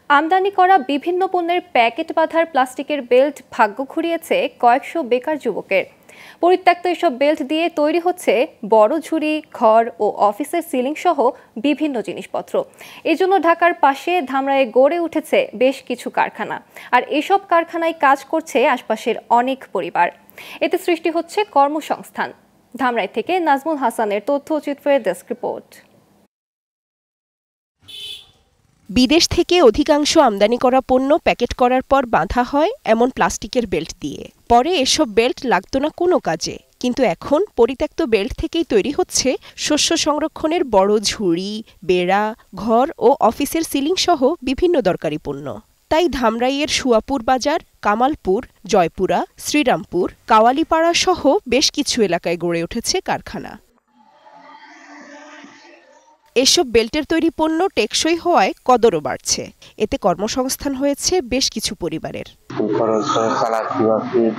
আমদানি করা বিভিন্ন পণ্যের প্যাকেট বাঁধার প্লাস্টিকের বেল্ট ভাগ্য ঘুরিয়েছে কয়েকশো বেকার যুবকের। পরিত্যক্ত এসব বেল্ট দিয়ে তৈরি হচ্ছে বড় ঝুড়ি, ঘর ও অফিসের সিলিং সহ বিভিন্ন জিনিসপত্র। এজন্য ঢাকার পাশে ধামরায়ে গড়ে উঠেছে বেশ কিছু কারখানা, আর এসব কারখানায় কাজ করছে আশপাশের অনেক পরিবার। এতে সৃষ্টি হচ্ছে কর্মসংস্থান। ধামরাই থেকে নাজমুল হাসানের তথ্যচিত্রের ডেস্ক রিপোর্ট। বিদেশ থেকে অধিকাংশ আমদানি করা পণ্য প্যাকেট করার পর বাঁধা হয় এমন প্লাস্টিকের বেল্ট দিয়ে। পরে এসব বেল্ট লাগতো না কোনো কাজে, কিন্তু এখন পরিত্যক্ত বেল্ট থেকেই তৈরি হচ্ছে শস্য সংরক্ষণের বড় ঝুড়ি, বেড়া, ঘর ও অফিসের সিলিং সহ বিভিন্ন দরকারি পণ্য। তাই ধামরাইয়ের সুয়াপুর বাজার, কামালপুর, জয়পুরা, শ্রীরামপুর, কাওয়ালিপাড়া সহ বেশ কিছু এলাকায় গড়ে উঠেছে কারখানা। এসব বেল্টের তৈরি পণ্য টেকসই হওয়ায় কদরও বাড়ছে। এতে কর্মসংস্থান হয়েছে বেশ কিছু পরিবারের।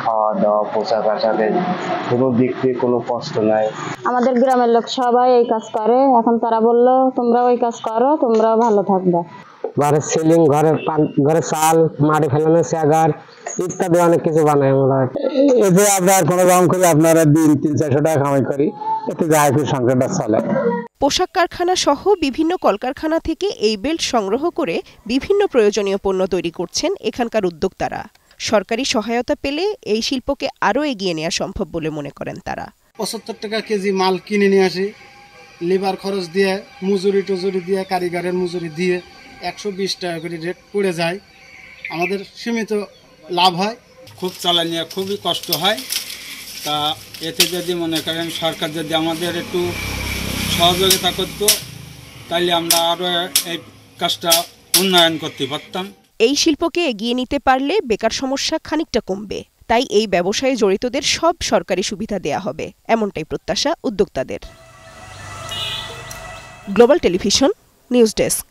খাওয়া দাওয়া, পোশাক আশাকের কোনো দিক থেকে কোনো কষ্ট নাই। আমাদের গ্রামের লোক সবাই এই কাজ করে, এখন তারা বললো তোমরা ওই কাজ করো, তোমরাও ভালো থাকবে। ঘরের সিলিং, ঘরের চাল, মাটি ফেলানো চেয়ার ইত্যাদি অনেক কিছু বানাই আমরা। এতে আমরা কোনো রকম করে আপনারা দিন 300-400 টাকা কামাই করি, এতে যায় কি সংসারটা চলে। পোশাক কারখানা সহ বিভিন্ন কলকারখানা থেকে এই বেল্ট সংগ্রহ করে বিভিন্ন প্রয়োজনীয় পণ্য তৈরি করছেন এখানকার উদ্যোক্তারা। সরকারি সহায়তা পেলে এই শিল্পকে আরও এগিয়ে নেওয়া সম্ভব বলে মনে করেন তারা। 75 টাকা কেজি মাল কিনে নিয়ে আসি, লেবার খরচ দিয়ে, মজুরি টজুরি দিয়ে, কারিগরের মজুরি দিয়ে 120 টাকা করে রেট পড়ে যায়। আমাদের সীমিত লাভ হয়। খুব চালানিয়া খুবই কষ্ট হয়। তা এতে যদি মনে করেন সরকার যদি আমাদের একটু সহযোগিতা করত, তাহলে আমরা আরও এই কাজটা উন্নয়ন করতে পারতাম। এই শিল্পকে এগিয়ে নিতে পারলে বেকার সমস্যা খানিকটা কমবে। তাই এই ব্যবসায়ে জড়িতদের সব সরকারি সুবিধা দেয়া হবে, এমনটাই প্রত্যাশা উদ্যোক্তাদের। Global television news desk.